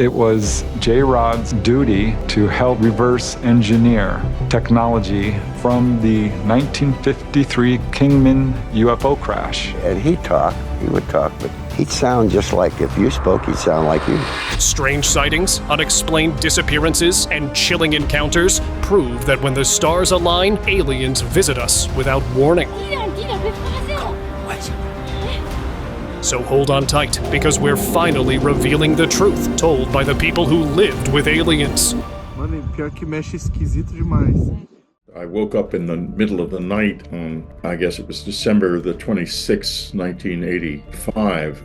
it was J-Rod's duty to help reverse engineer technology from the 1953 Kingman UFO crash. And he would talk, but he'd sound just like if you spoke, he'd sound like you. Strange sightings, unexplained disappearances, and chilling encounters prove that when the stars align, aliens visit us without warning. So hold on tight, because we're finally revealing the truth told by the people who lived with aliens. Mano, pior que mexe esquisito demais. I woke up in the middle of the night on, I guess it was December the 26th, 1985,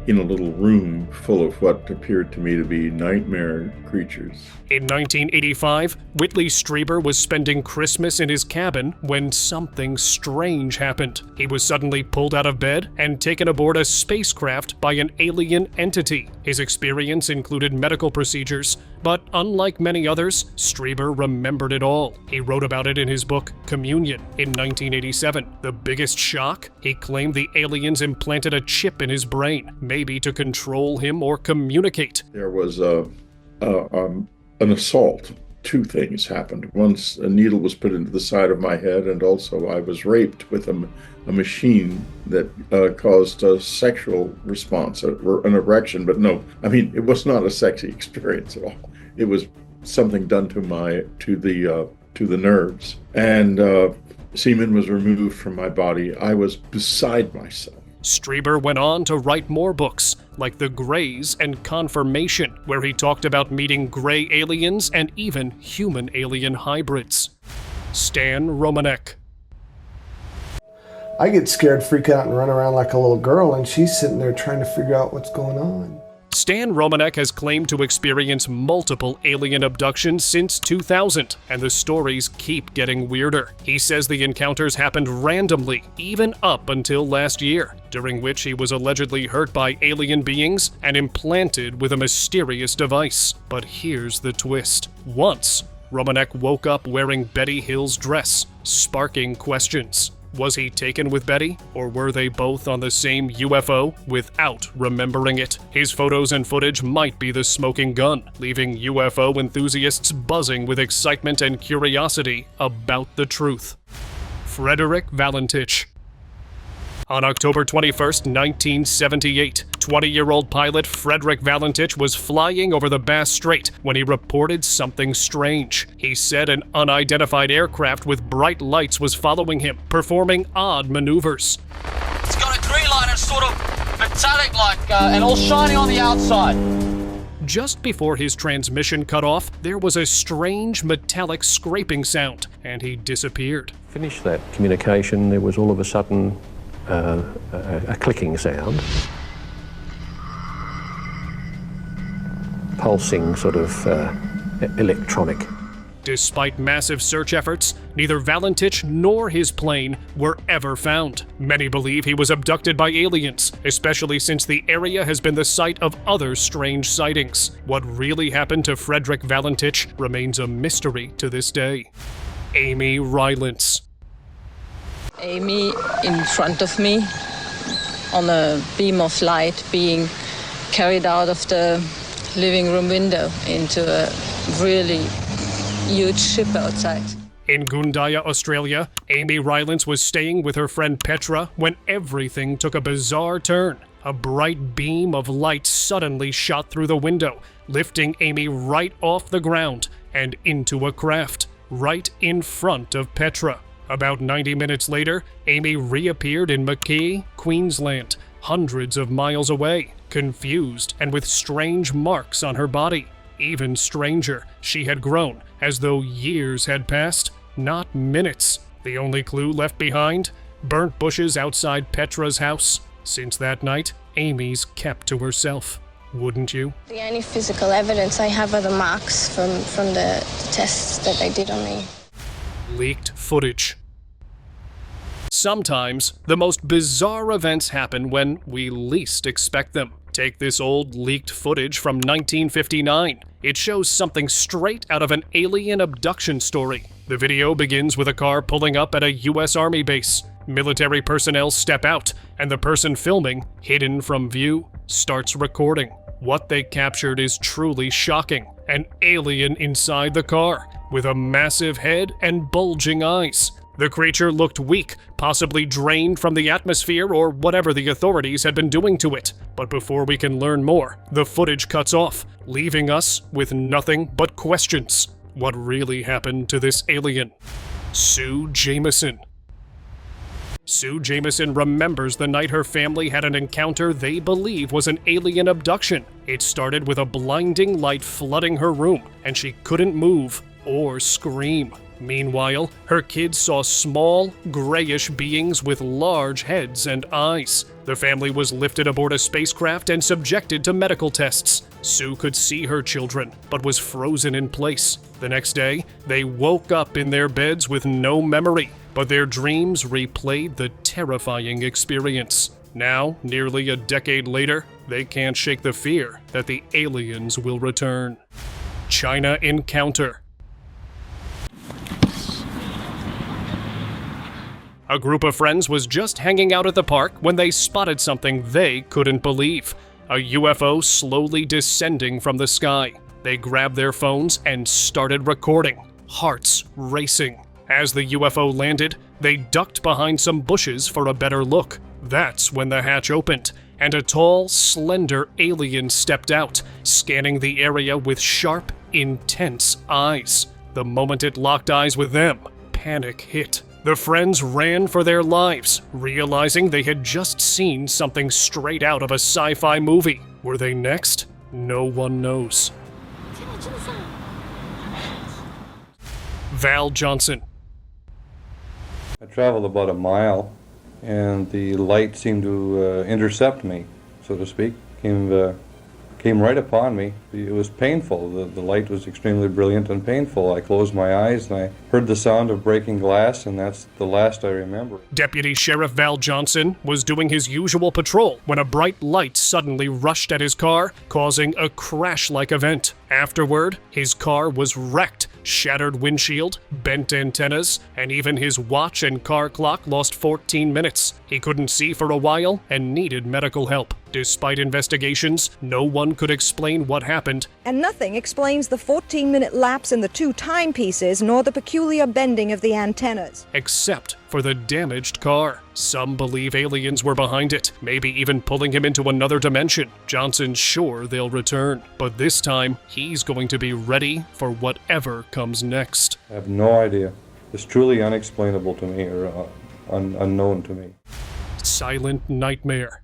in a little room full of what appeared to me to be nightmare creatures. In 1985, Whitley Strieber was spending Christmas in his cabin when something strange happened. He was suddenly pulled out of bed and taken aboard a spacecraft by an alien entity. His experience included medical procedures, but unlike many others, Strieber remembered it all. He wrote about it in his book, Communion, in 1987. The biggest shock? He claimed the aliens implanted a chip in his brain, maybe to control him or communicate. There was an assault. Two things happened. Once a needle was put into the side of my head, and also I was raped with a machine that caused a sexual response, an erection. But no, I mean, it was not a sexy experience at all. It was something done to the nerves, and semen was removed from my body. I was beside myself. Strieber went on to write more books, like The Greys and Confirmation, where he talked about meeting gray aliens and even human-alien hybrids. Stan Romanek. I get scared, freak out, and run around like a little girl, and she's sitting there trying to figure out what's going on. Stan Romanek has claimed to experience multiple alien abductions since 2000, and the stories keep getting weirder. He says the encounters happened randomly, even up until last year, during which he was allegedly hurt by alien beings and implanted with a mysterious device. But here's the twist. Once, Romanek woke up wearing Betty Hill's dress, sparking questions. Was he taken with Betty, or were they both on the same UFO without remembering it? His photos and footage might be the smoking gun, leaving UFO enthusiasts buzzing with excitement and curiosity about the truth. Frederick Valentich. On October 21st, 1978, 20-year-old pilot Frederick Valentich was flying over the Bass Strait when he reported something strange. He said an unidentified aircraft with bright lights was following him, performing odd maneuvers. It's got a green light and sort of metallic like, and all shiny on the outside. Just before his transmission cut off, there was a strange metallic scraping sound, and he disappeared. Finished that communication, there was all of a sudden a clicking sound, pulsing sort of electronic. Despite massive search efforts, neither Valentich nor his plane were ever found. Many believe he was abducted by aliens, especially since the area has been the site of other strange sightings. What really happened to Frederick Valentich remains a mystery to this day. Amy Rylance. Amy in front of me on a beam of light being carried out of the living room window into a really huge ship outside. In Gundaya, Australia, Amy Rylance was staying with her friend Petra when everything took a bizarre turn. A bright beam of light suddenly shot through the window, lifting Amy right off the ground and into a craft, right in front of Petra. About 90 minutes later, Amy reappeared in Mackay, Queensland, hundreds of miles away, confused and with strange marks on her body. Even stranger, she had grown, as though years had passed, not minutes. The only clue left behind? Burnt bushes outside Petra's house. Since that night, Amy's kept to herself. Wouldn't you? The only physical evidence I have are the marks from the tests that they did on me. Leaked footage. Sometimes, the most bizarre events happen when we least expect them. Take this old leaked footage from 1959. It shows something straight out of an alien abduction story. The video begins with a car pulling up at a U.S. Army base. Military personnel step out, and the person filming, hidden from view, starts recording. What they captured is truly shocking. An alien inside the car, with a massive head and bulging eyes. The creature looked weak, possibly drained from the atmosphere or whatever the authorities had been doing to it. But before we can learn more, the footage cuts off, leaving us with nothing but questions. What really happened to this alien? Sue Jameson. Sue Jameson remembers the night her family had an encounter they believe was an alien abduction. It started with a blinding light flooding her room, and she couldn't move or scream. Meanwhile, her kids saw small, grayish beings with large heads and eyes. The family was lifted aboard a spacecraft and subjected to medical tests. Sue could see her children, but was frozen in place. The next day, they woke up in their beds with no memory, but their dreams replayed the terrifying experience. Now, nearly a decade later, they can't shake the fear that the aliens will return. China encounter. A group of friends was just hanging out at the park when they spotted something they couldn't believe. A UFO slowly descending from the sky. They grabbed their phones and started recording, hearts racing. As the UFO landed, they ducked behind some bushes for a better look. That's when the hatch opened, and a tall, slender alien stepped out, scanning the area with sharp, intense eyes. The moment it locked eyes with them, panic hit. The friends ran for their lives, realizing they had just seen something straight out of a sci-fi movie. Were they next? No one knows. Val Johnson. I traveled about a mile, and the light seemed to intercept me, so to speak. Came right upon me. It was painful. The light was extremely brilliant and painful. I closed my eyes and I heard the sound of breaking glass, and that's the last I remember. Deputy Sheriff Val Johnson was doing his usual patrol when a bright light suddenly rushed at his car, causing a crash-like event. Afterward, his car was wrecked. Shattered windshield, bent antennas, and even his watch and car clock lost 14 minutes. He couldn't see for a while and needed medical help. Despite investigations, no one could explain what happened. And nothing explains the 14-minute lapse in the two timepieces nor the peculiar bending of the antennas. Except for the damaged car. Some believe aliens were behind it, maybe even pulling him into another dimension. Johnson's sure they'll return, but this time, he's going to be ready for whatever comes next. I have no idea. It's truly unexplainable to me, or unknown to me. Silent nightmare.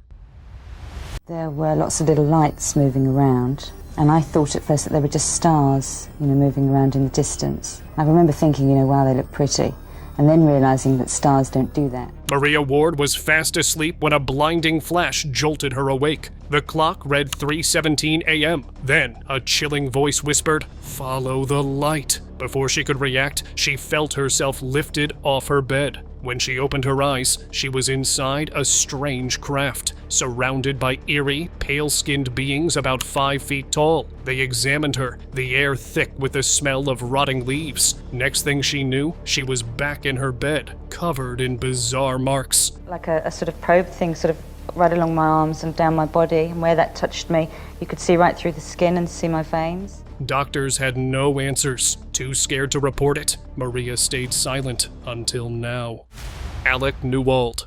There were lots of little lights moving around, and I thought at first that they were just stars, moving around in the distance. I remember thinking, wow, they look pretty, and then realizing that stars don't do that. Maria Ward was fast asleep when a blinding flash jolted her awake. The clock read 3:17 a.m. Then a chilling voice whispered, "Follow the light." Before she could react, she felt herself lifted off her bed. When she opened her eyes, she was inside a strange craft, surrounded by eerie, pale-skinned beings about 5 feet tall. They examined her, the air thick with the smell of rotting leaves. Next thing she knew, she was back in her bed, covered in bizarre marks. Like a sort of probe thing, sort of right along my arms and down my body, and where that touched me, you could see right through the skin and see my veins. Doctors had no answers. Too scared to report it, Maria stayed silent until now. Alec Newalt.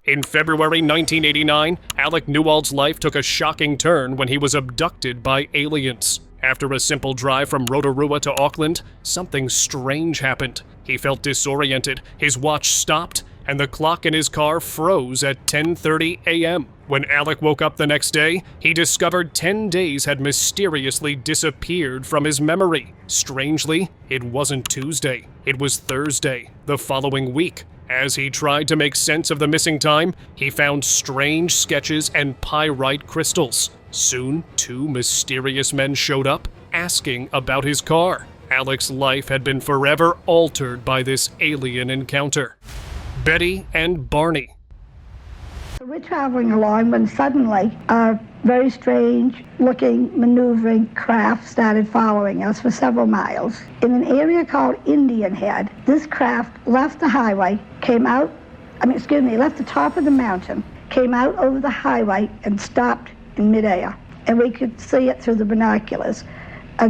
In February 1989, Alec Newalt's life took a shocking turn when he was abducted by aliens. After a simple drive from Rotorua to Auckland, something strange happened. He felt disoriented, his watch stopped, and the clock in his car froze at 10:30 a.m. When Alec woke up the next day, he discovered 10 days had mysteriously disappeared from his memory. Strangely, it wasn't Tuesday, it was Thursday, the following week. As he tried to make sense of the missing time, he found strange sketches and pyrite crystals. Soon, 2 mysterious men showed up, asking about his car. Alec's life had been forever altered by this alien encounter. Betty and Barney. So we're traveling along when suddenly a very strange looking maneuvering craft started following us for several miles. In an area called Indian Head, this craft left the highway, left the top of the mountain, came out over the highway and stopped in midair, and we could see it through the binoculars.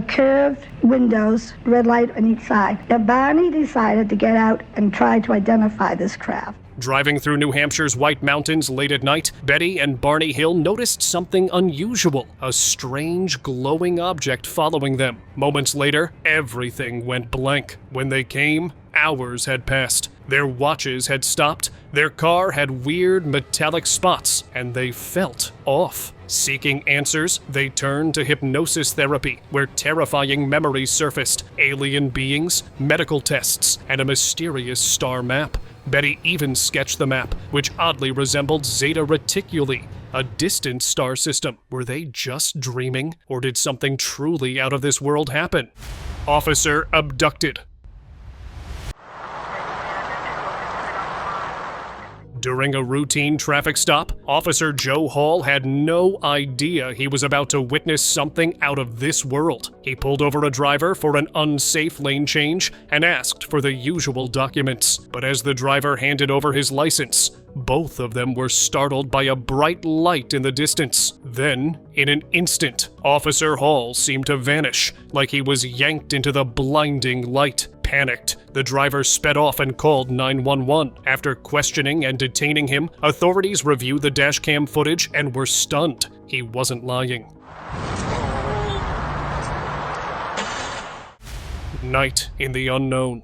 Curved windows, red light on each side. Now Barney decided to get out and try to identify this craft. Driving through New Hampshire's White Mountains late at night, Betty and Barney Hill noticed something unusual, a strange glowing object following them. Moments later, everything went blank. When they came, hours had passed. Their watches had stopped, their car had weird metallic spots, and they felt off. Seeking answers, they turned to hypnosis therapy, where terrifying memories surfaced, alien beings, medical tests, and a mysterious star map. Betty even sketched the map, which oddly resembled Zeta Reticuli, a distant star system. Were they just dreaming, or did something truly out of this world happen? Officer abducted. During a routine traffic stop, Officer Joe Hall had no idea he was about to witness something out of this world. He pulled over a driver for an unsafe lane change and asked for the usual documents. But as the driver handed over his license, both of them were startled by a bright light in the distance. Then, in an instant, Officer Hall seemed to vanish, like he was yanked into the blinding light. Panicked, the driver sped off and called 911. After questioning and detaining him, authorities reviewed the dashcam footage and were stunned. He wasn't lying. Night in the unknown.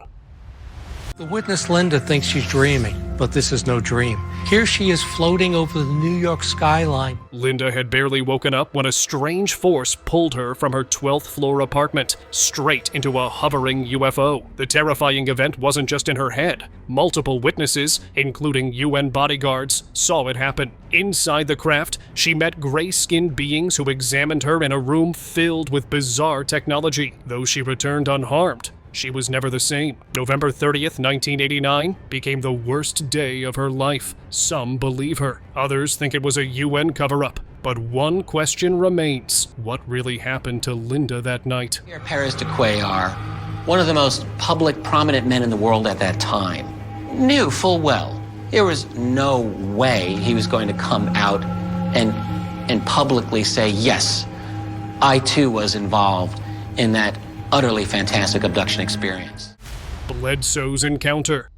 The witness Linda thinks she's dreaming, but this is no dream. Here she is floating over the New York skyline. Linda had barely woken up when a strange force pulled her from her 12th floor apartment, straight into a hovering UFO. The terrifying event wasn't just in her head. Multiple witnesses, including UN bodyguards, saw it happen. Inside the craft, she met gray-skinned beings who examined her in a room filled with bizarre technology. Though she returned unharmed, she was never the same. November 30th, 1989 became the worst day of her life. Some believe her. Others think it was a UN cover-up. But one question remains. What really happened to Linda that night? Pierre Perez de Cuellar, one of the most public, prominent men in the world at that time, knew full well there was no way he was going to come out and publicly say, yes, I too was involved in that utterly fantastic abduction experience. Bledsoe's encounter.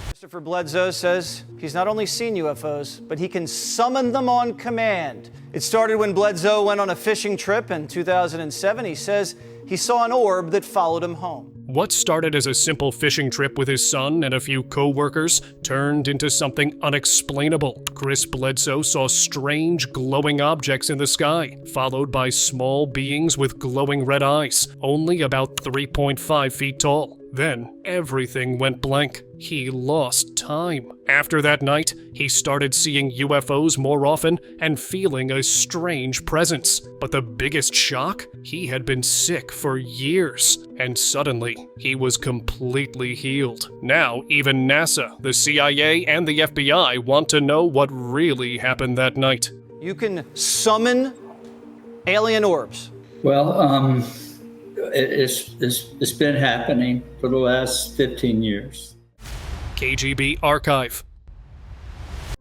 Christopher Bledsoe says he's not only seen UFOs, but he can summon them on command. It started when Bledsoe went on a fishing trip in 2007. He says he saw an orb that followed him home. What started as a simple fishing trip with his son and a few co-workers turned into something unexplainable. Chris Bledsoe saw strange glowing objects in the sky, followed by small beings with glowing red eyes, only about 3.5 feet tall. Then, everything went blank. He lost time. After that night, he started seeing UFOs more often and feeling a strange presence. But the biggest shock? He had been sick for years, and suddenly, he was completely healed. Now, even NASA, the CIA, and the FBI want to know what really happened that night. You can summon alien orbs. Well, it's been happening for the last 15 years. KGB Archive.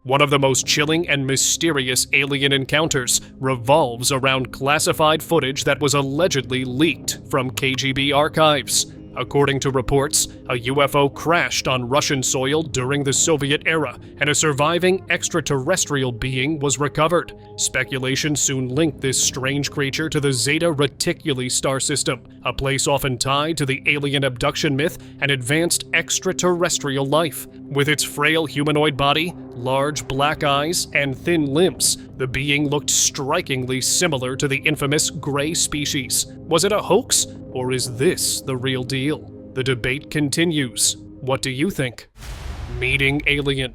One of the most chilling and mysterious alien encounters revolves around classified footage that was allegedly leaked from KGB archives. According to reports, a UFO crashed on Russian soil during the Soviet era, and a surviving extraterrestrial being was recovered. Speculation soon linked this strange creature to the Zeta Reticuli star system, a place often tied to the alien abduction myth and advanced extraterrestrial life. With its frail humanoid body, large black eyes, and thin limbs, the being looked strikingly similar to the infamous gray species. Was it a hoax? Or is this the real deal? The debate continues. What do you think? Meeting alien.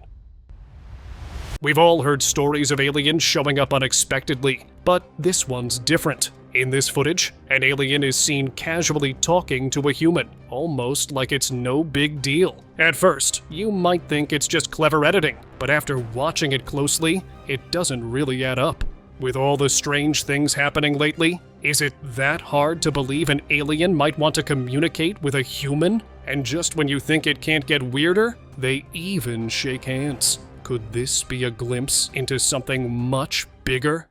We've all heard stories of aliens showing up unexpectedly, but this one's different. In this footage, an alien is seen casually talking to a human, almost like it's no big deal. At first, you might think it's just clever editing, but after watching it closely, it doesn't really add up. With all the strange things happening lately, is it that hard to believe an alien might want to communicate with a human? And just when you think it can't get weirder, they even shake hands. Could this be a glimpse into something much bigger?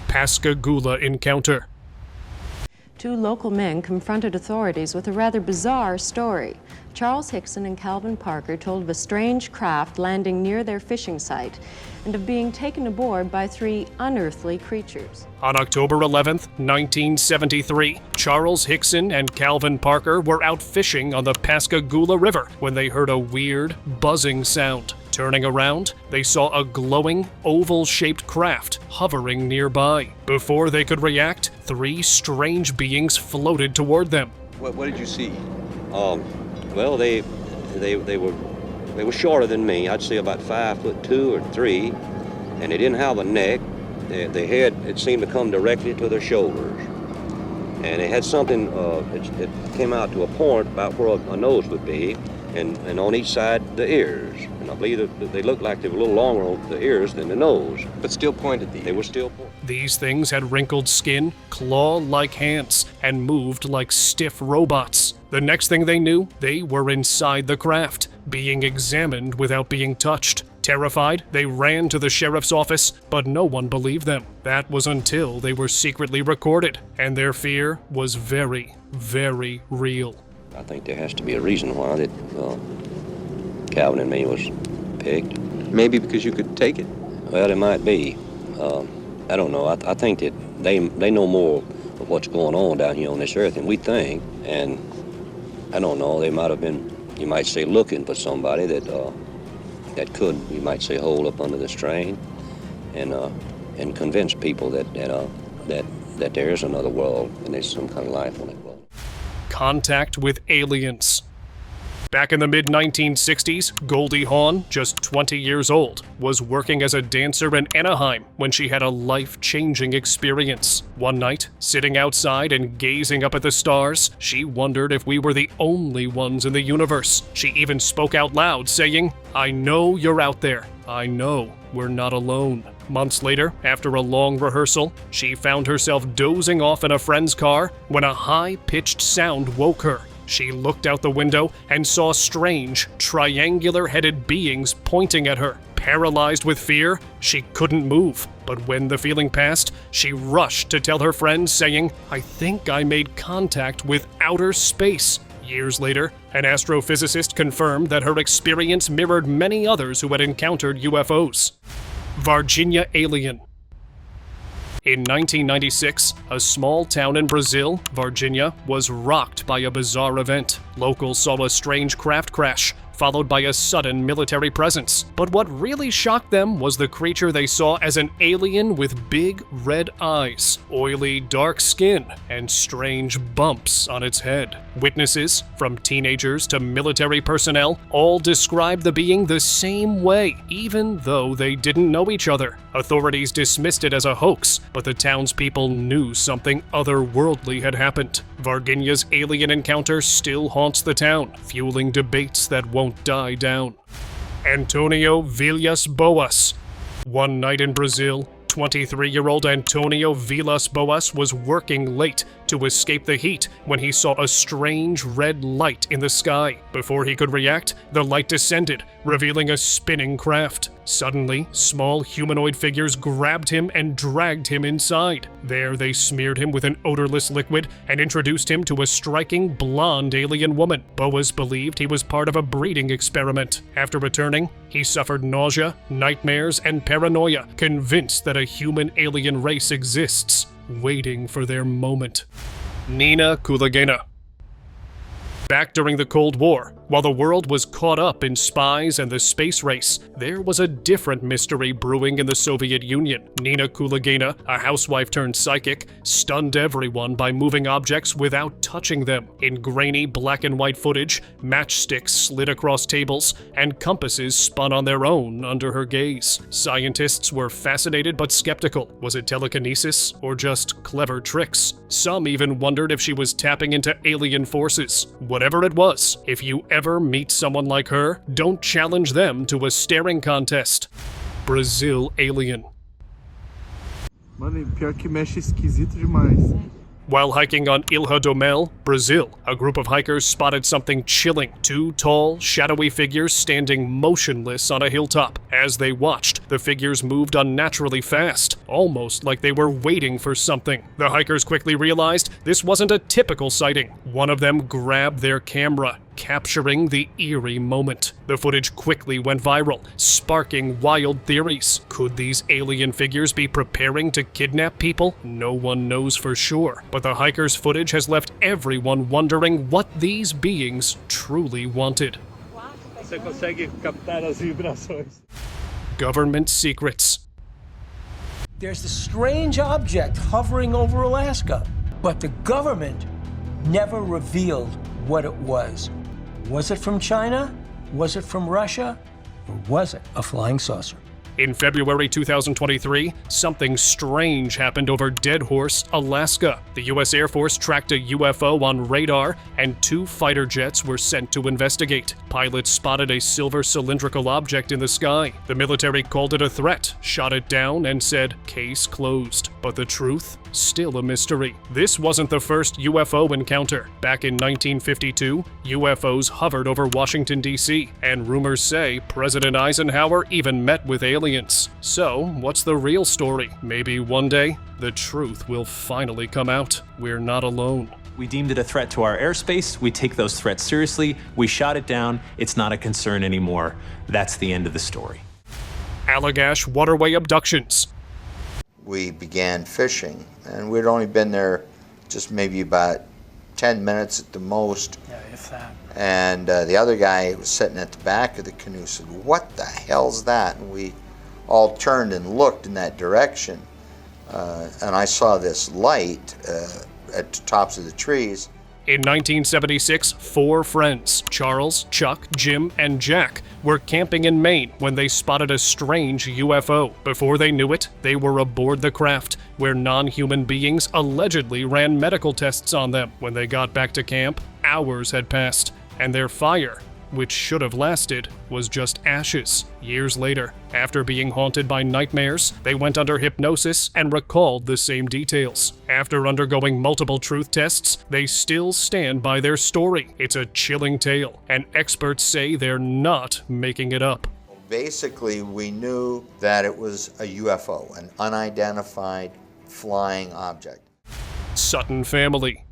Pascagoula encounter. Two local men confronted authorities with a rather bizarre story. Charles Hickson and Calvin Parker told of a strange craft landing near their fishing site and of being taken aboard by three unearthly creatures. On October 11th, 1973, Charles Hickson and Calvin Parker were out fishing on the Pascagoula River when they heard a weird, buzzing sound. Turning around, they saw a glowing, oval-shaped craft hovering nearby. Before they could react, three strange beings floated toward them. What did you see? Well, they were shorter than me. I'd say about 5'2" or 3", and they didn't have a neck. Their head, it seemed to come directly to their shoulders, and they had something. It came out to a point about where a nose would be, and on each side the ears. And I believe that they looked like they were a little longer on the ears than the nose, but still pointed. They were still pointed. These things had wrinkled skin, claw-like hands, and moved like stiff robots. The next thing they knew, they were inside the craft, being examined without being touched. Terrified, they ran to the sheriff's office, but no one believed them. That was until they were secretly recorded, and their fear was very, very real. I think there has to be a reason why that Calvin and me was picked. Maybe because you could take it. Well, it might be. I don't know. I think that they know more of what's going on down here on this earth than we think. And I don't know. They might have been, you might say, looking for somebody that could, you might say, hold up under the strain and convince people that there is another world and there's some kind of life on that world. Contact with aliens. Back in the mid-1960s, Goldie Hawn, just 20 years old, was working as a dancer in Anaheim when she had a life-changing experience. One night, sitting outside and gazing up at the stars, she wondered if we were the only ones in the universe. She even spoke out loud, saying, "I know you're out there. I know we're not alone." Months later, after a long rehearsal, she found herself dozing off in a friend's car when a high-pitched sound woke her. She looked out the window and saw strange, triangular-headed beings pointing at her. Paralyzed with fear, she couldn't move. But when the feeling passed, she rushed to tell her friends, saying, "I think I made contact with outer space." Years later, an astrophysicist confirmed that her experience mirrored many others who had encountered UFOs. Varginha alien. In 1996, a small town in Brazil, Varginha, was rocked by a bizarre event. Locals saw a strange craft crash, followed by a sudden military presence. But what really shocked them was the creature they saw as an alien with big red eyes, oily dark skin, and strange bumps on its head. Witnesses, from teenagers to military personnel, all described the being the same way, even though they didn't know each other. Authorities dismissed it as a hoax, but the townspeople knew something otherworldly had happened. Varginha's alien encounter still haunts the town, fueling debates that won't die down. Antonio Villas Boas. One night in Brazil, 23-year-old Antonio Villas Boas was working late to escape the heat when he saw a strange red light in the sky. Before he could react, the light descended, revealing a spinning craft. Suddenly, small humanoid figures grabbed him and dragged him inside. There, they smeared him with an odorless liquid and introduced him to a striking blonde alien woman. Boas believed he was part of a breeding experiment. After returning, he suffered nausea, nightmares, and paranoia, convinced that a human alien race exists, waiting for their moment. Nina Kulagina. Back during the Cold War, while the world was caught up in spies and the space race, there was a different mystery brewing in the Soviet Union. Nina Kulagina, a housewife turned psychic, stunned everyone by moving objects without touching them. In grainy black and white footage, matchsticks slid across tables, and compasses spun on their own under her gaze. Scientists were fascinated but skeptical. Was it telekinesis or just clever tricks? Some even wondered if she was tapping into alien forces. Whatever it was, if you ever meet someone like her, don't challenge them to a staring contest. Brazil alien. Mano, pior que mexe esquisito demais. While hiking on Ilha do Mel, Brazil, a group of hikers spotted something chilling. 2 tall, shadowy figures standing motionless on a hilltop. As they watched, the figures moved unnaturally fast, almost like they were waiting for something. The hikers quickly realized this wasn't a typical sighting. One of them grabbed their camera, capturing the eerie moment. The footage quickly went viral, sparking wild theories. Could these alien figures be preparing to kidnap people? No one knows for sure, but the hikers' footage has left everyone wondering what these beings truly wanted. Você consegue captar as vibrações. Government secrets. There's this strange object hovering over Alaska, but the government never revealed what it was. Was it from China? Was it from Russia? Or was it a flying saucer? In February 2023, something strange happened over Dead Horse, Alaska. The U.S. Air Force tracked a UFO on radar, and 2 fighter jets were sent to investigate. Pilots spotted a silver cylindrical object in the sky. The military called it a threat, shot it down, and said, "Case closed." But the truth? Still a mystery. This wasn't the first UFO encounter. Back in 1952, UFOs hovered over Washington, D.C., and rumors say President Eisenhower even met with aliens. So, what's the real story? Maybe one day, the truth will finally come out. We're not alone. We deemed it a threat to our airspace. We take those threats seriously. We shot it down. It's not a concern anymore. That's the end of the story. Allagash Waterway abductions. We began fishing, and we'd only been there just maybe about 10 minutes at the most. Yeah, if that. And the other guy was sitting at the back of the canoe said, "What the hell's that?" And we all turned and looked in that direction. And I saw this light at the tops of the trees. In 1976, 4 friends, Charles, Chuck, Jim, and Jack, were camping in Maine when they spotted a strange UFO. Before they knew it, they were aboard the craft, where non-human beings allegedly ran medical tests on them. When they got back to camp, hours had passed, and their fire, which should have lasted, was just ashes. Years later, after being haunted by nightmares, they went under hypnosis and recalled the same details. After undergoing multiple truth tests, they still stand by their story. It's a chilling tale, and experts say they're not making it up. Basically, we knew that it was a UFO, an unidentified flying object. Sutton family.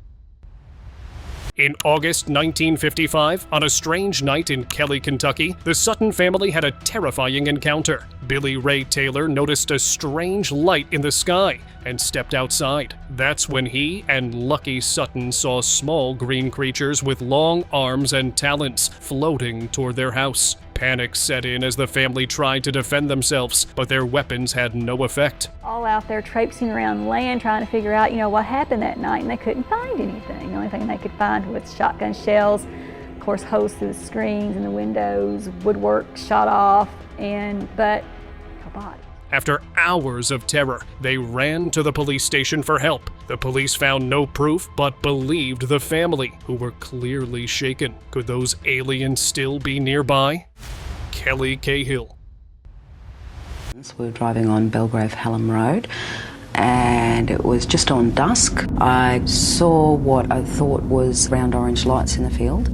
In August 1955, on a strange night in Kelly, Kentucky, the Sutton family had a terrifying encounter. Billy Ray Taylor noticed a strange light in the sky and stepped outside. That's when he and Lucky Sutton saw small green creatures with long arms and talons floating toward their house. Panic set in as the family tried to defend themselves, but their weapons had no effect. All out there traipsing around land trying to figure out, what happened that night, and they couldn't find anything. The only thing they could find was shotgun shells, of course, holes through the screens and the windows, woodwork shot off, but no body. After hours of terror, they ran to the police station for help. The police found no proof, but believed the family, who were clearly shaken. Could those aliens still be nearby? Kelly Cahill. We were driving on Belgrave Hallam Road, and it was just on dusk. I saw what I thought was round orange lights in the field.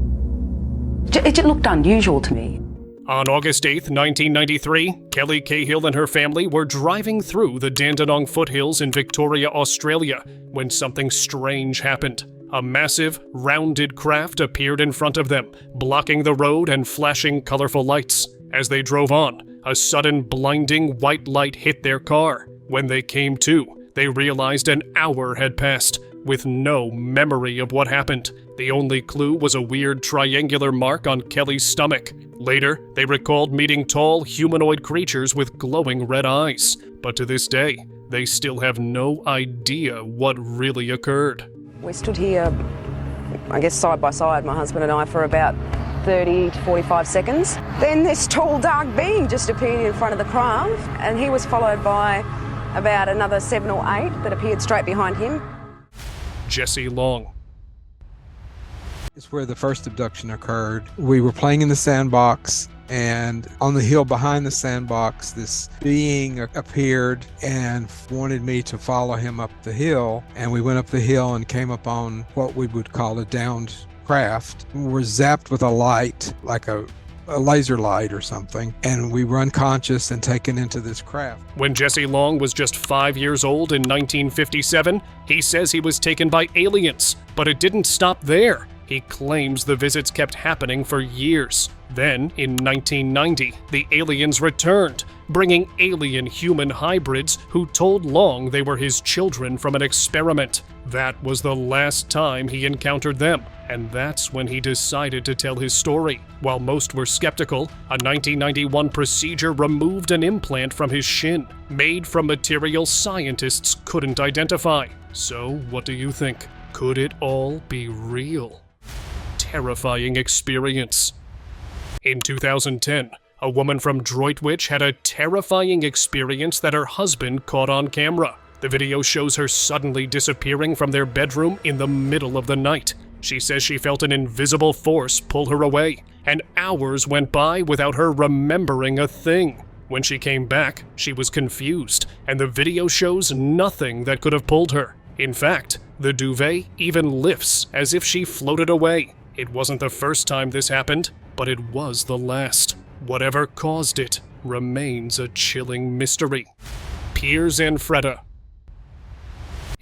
It looked unusual to me. On August 8, 1993, Kelly Cahill and her family were driving through the Dandenong foothills in Victoria, Australia, when something strange happened. A massive, rounded craft appeared in front of them, blocking the road and flashing colorful lights. As they drove on, a sudden blinding white light hit their car. When they came to, they realized an hour had passed, with no memory of what happened. The only clue was a weird triangular mark on Kelly's stomach. Later, they recalled meeting tall humanoid creatures with glowing red eyes. But to this day, they still have no idea what really occurred. We stood here, I guess side by side, my husband and I, for about 30 to 45 seconds. Then this tall, dark being just appeared in front of the craft, and he was followed by about another 7 or 8 that appeared straight behind him. Jesse Long. It's where the first abduction occurred. We were playing in the sandbox, and on the hill behind the sandbox, this being appeared and wanted me to follow him up the hill. And we went up the hill and came upon what we would call a downed craft. We were zapped with a light, like a laser light or something, and we were unconscious and taken into this craft. When Jesse Long was just 5 years old in 1957, he says he was taken by aliens, but it didn't stop there. He claims the visits kept happening for years. Then, in 1990, the aliens returned, bringing alien-human hybrids who told Long they were his children from an experiment. That was the last time he encountered them, and that's when he decided to tell his story. While most were skeptical, a 1991 procedure removed an implant from his shin, made from material scientists couldn't identify. So, what do you think? Could it all be real? Terrifying experience. In 2010, a woman from Droitwich had a terrifying experience that her husband caught on camera. The video shows her suddenly disappearing from their bedroom in the middle of the night. She says she felt an invisible force pull her away, and hours went by without her remembering a thing. When she came back, she was confused, and the video shows nothing that could have pulled her. In fact, the duvet even lifts as if she floated away. It wasn't the first time this happened, but it was the last. Whatever caused it remains a chilling mystery. Piero Zanfretta.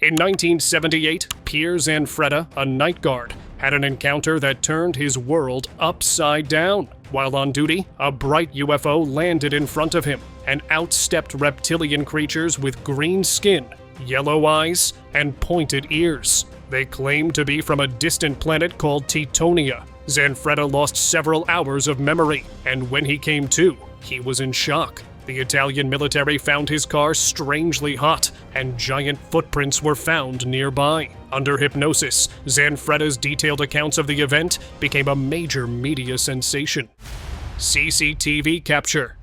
In 1978, Piero Zanfretta, a night guard, had an encounter that turned his world upside down. While on duty, a bright UFO landed in front of him, and outstepped reptilian creatures with green skin, yellow eyes, and pointed ears. They claimed to be from a distant planet called Titonia. Zanfretta lost several hours of memory, and when he came to, he was in shock. The Italian military found his car strangely hot, and giant footprints were found nearby. Under hypnosis, Zanfretta's detailed accounts of the event became a major media sensation. CCTV capture.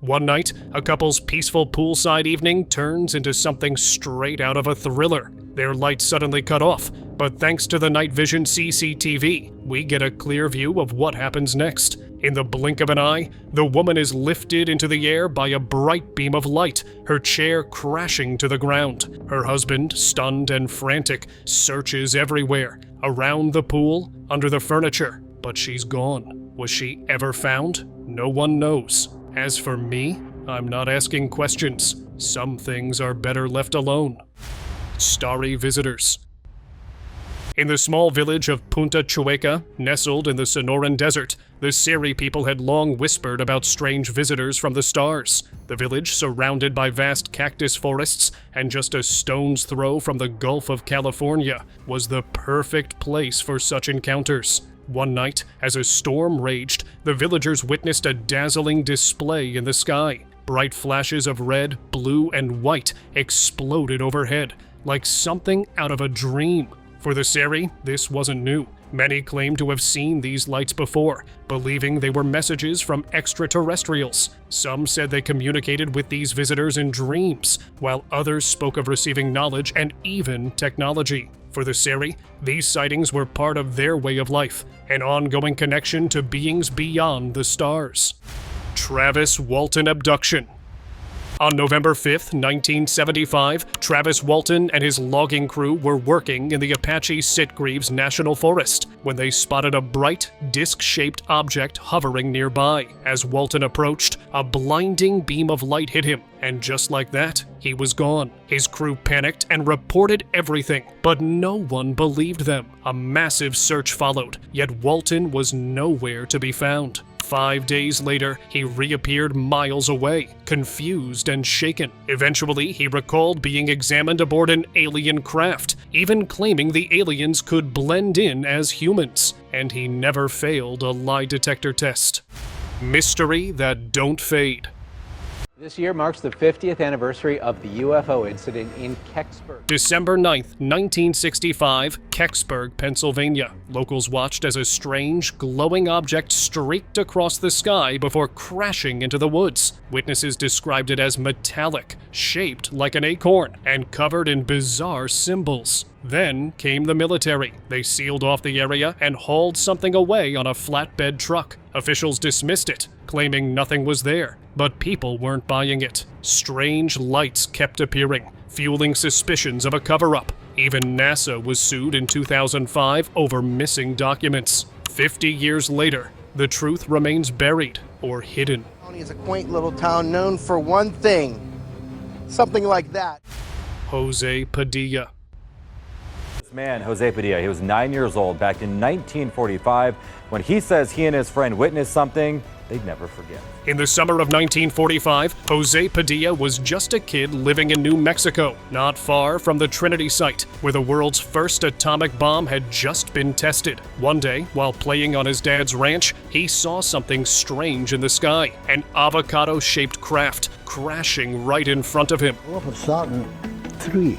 One night, a couple's peaceful poolside evening turns into something straight out of a thriller. Their lights suddenly cut off, but thanks to the night vision CCTV, we get a clear view of what happens next. In the blink of an eye, the woman is lifted into the air by a bright beam of light, her chair crashing to the ground. Her husband, stunned and frantic, searches everywhere, around the pool, under the furniture, but she's gone. Was she ever found? No one knows. As for me, I'm not asking questions. Some things are better left alone. Starry visitors. In the small village of Punta Chueca, nestled in the Sonoran Desert, the Seri people had long whispered about strange visitors from the stars. The village, surrounded by vast cactus forests and just a stone's throw from the Gulf of California, was the perfect place for such encounters. One night, as a storm raged, the villagers witnessed a dazzling display in the sky. Bright flashes of red, blue, and white exploded overhead, like something out of a dream. For the Seri, this wasn't new. Many claimed to have seen these lights before, believing they were messages from extraterrestrials. Some said they communicated with these visitors in dreams, while others spoke of receiving knowledge and even technology. For the Seri, these sightings were part of their way of life, an ongoing connection to beings beyond the stars. Travis Walton abduction. On November 5th, 1975, Travis Walton and his logging crew were working in the Apache Sitgreaves National Forest when they spotted a bright, disc-shaped object hovering nearby. As Walton approached, a blinding beam of light hit him, and just like that, he was gone. His crew panicked and reported everything, but no one believed them. A massive search followed, yet Walton was nowhere to be found. 5 days later, he reappeared miles away, confused and shaken. Eventually, he recalled being examined aboard an alien craft, even claiming the aliens could blend in as humans, and he never failed a lie detector test. Mystery that don't fade. This year marks the 50th anniversary of the UFO incident in Kecksburg. December 9th, 1965, Kecksburg, Pennsylvania. Locals watched as a strange, glowing object streaked across the sky before crashing into the woods. Witnesses described it as metallic, shaped like an acorn, and covered in bizarre symbols. Then came the military. They sealed off the area and hauled something away on a flatbed truck. Officials dismissed it, claiming nothing was there, but people weren't buying it. Strange lights kept appearing, fueling suspicions of a cover-up. Even NASA was sued in 2005 over missing documents. 50 years later, the truth remains buried or hidden. It's a quaint little town known for one thing. Something like that. Jose Padilla. This man, Jose Padilla, he was 9 years old back in 1945. When he says he and his friend witnessed something, they'd never forget. In the summer of 1945, Jose Padilla was just a kid living in New Mexico, not far from the Trinity site, where the world's first atomic bomb had just been tested. One day, while playing on his dad's ranch, he saw something strange in the sky, an avocado-shaped craft crashing right in front of him. All of a sudden, 3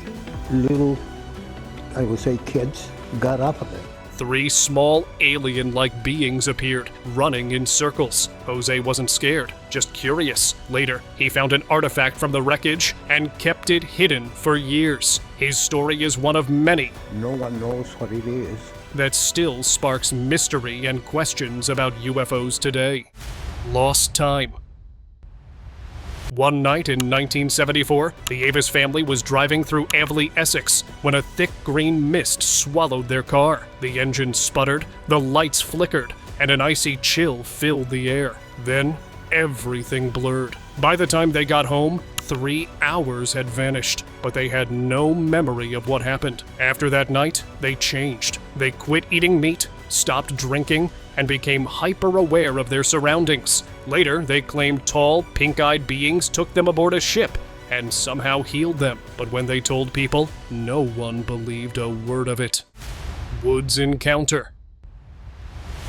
little, I would say, kids got up of it. 3 small alien-like beings appeared, running in circles. Jose wasn't scared, just curious. Later, he found an artifact from the wreckage and kept it hidden for years. His story is one of many. No one knows what it is. That still sparks mystery and questions about UFOs today. Lost time. One night in 1974, the Avis family was driving through Avley, Essex, when a thick green mist swallowed their car. The engine sputtered, the lights flickered, and an icy chill filled the air. Then, everything blurred. By the time they got home, 3 hours had vanished, but they had no memory of what happened. After that night, they changed. They quit eating meat, stopped drinking, and became hyper-aware of their surroundings. Later, they claimed tall, pink-eyed beings took them aboard a ship and somehow healed them. But when they told people, no one believed a word of it. Woods encounter.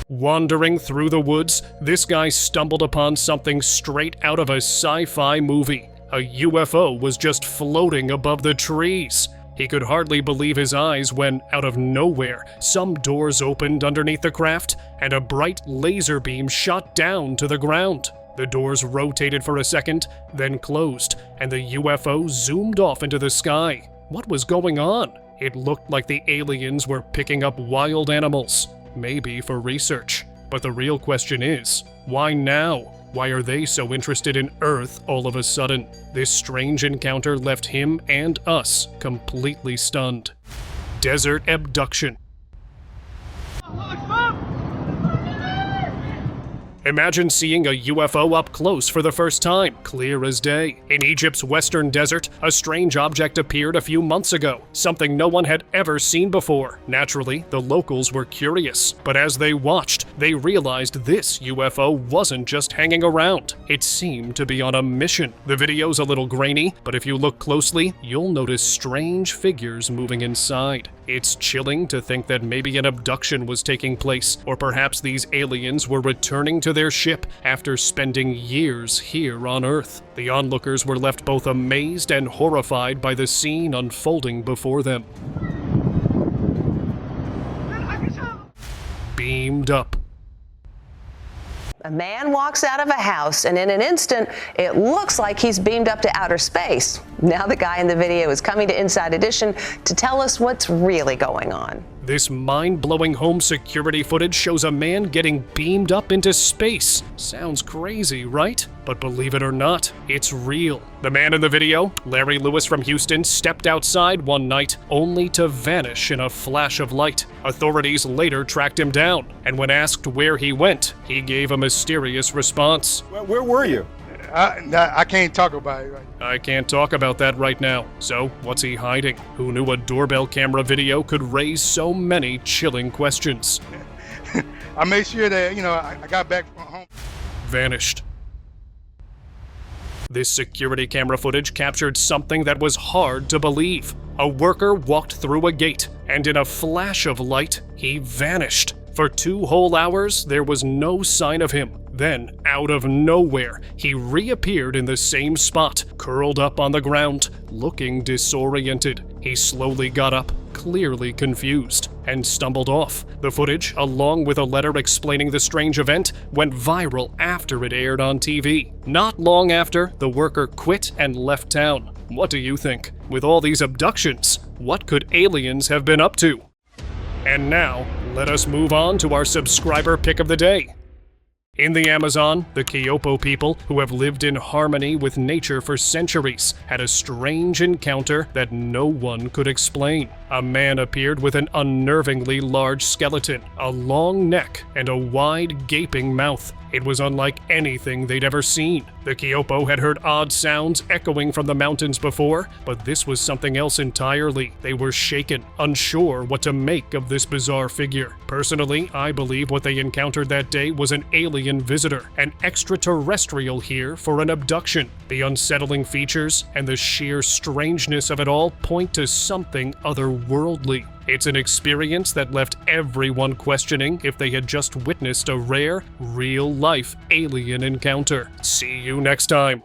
Wandering through the woods, this guy stumbled upon something straight out of a sci-fi movie. A UFO was just floating above the trees. He could hardly believe his eyes when, out of nowhere, some doors opened underneath the craft and a bright laser beam shot down to the ground. The doors rotated for a second, then closed, and the UFO zoomed off into the sky. What was going on? It looked like the aliens were picking up wild animals, maybe for research. But the real question is, why now? Why are they so interested in Earth all of a sudden? This strange encounter left him and us completely stunned. Desert abduction. Imagine seeing a UFO up close for the first time, clear as day. In Egypt's western desert, a strange object appeared a few months ago, something no one had ever seen before. Naturally, the locals were curious, but as they watched, they realized this UFO wasn't just hanging around. It seemed to be on a mission. The video's a little grainy, but if you look closely, you'll notice strange figures moving inside. It's chilling to think that maybe an abduction was taking place, or perhaps these aliens were returning to their ship after spending years here on Earth. The onlookers were left both amazed and horrified by the scene unfolding before them. Beamed up. A man walks out of a house, and in an instant, it looks like he's beamed up to outer space. Now the guy in the video is coming to Inside Edition to tell us what's really going on. This mind-blowing home security footage shows a man getting beamed up into space. Sounds crazy, right? But believe it or not, it's real. The man in the video, Larry Lewis from Houston, stepped outside one night only to vanish in a flash of light. Authorities later tracked him down, and when asked where he went, he gave a mysterious response. Where were you? I can't talk about it right now. I can't talk about that right now. So, what's he hiding? Who knew a doorbell camera video could raise so many chilling questions? I made sure that, I got back from home. Vanished. This security camera footage captured something that was hard to believe. A worker walked through a gate, and in a flash of light, he vanished. For 2 whole hours, there was no sign of him. Then, out of nowhere, he reappeared in the same spot, curled up on the ground, looking disoriented. He slowly got up, clearly confused, and stumbled off. The footage, along with a letter explaining the strange event, went viral after it aired on TV. Not long after, the worker quit and left town. What do you think? With all these abductions, What could aliens have been up to? And now, let us move on to our subscriber pick of the day. In the Amazon, the Kyopo people, who have lived in harmony with nature for centuries, had a strange encounter that no one could explain. A man appeared with an unnervingly large skeleton, a long neck, and a wide, gaping mouth. It was unlike anything they'd ever seen. The Kyopo had heard odd sounds echoing from the mountains before, but this was something else entirely. They were shaken, unsure what to make of this bizarre figure. Personally, I believe what they encountered that day was an alien visitor, an extraterrestrial here for an abduction. The unsettling features and the sheer strangeness of it all point to something otherworldly. It's an experience that left everyone questioning if they had just witnessed a rare, real-life alien encounter. See you next time.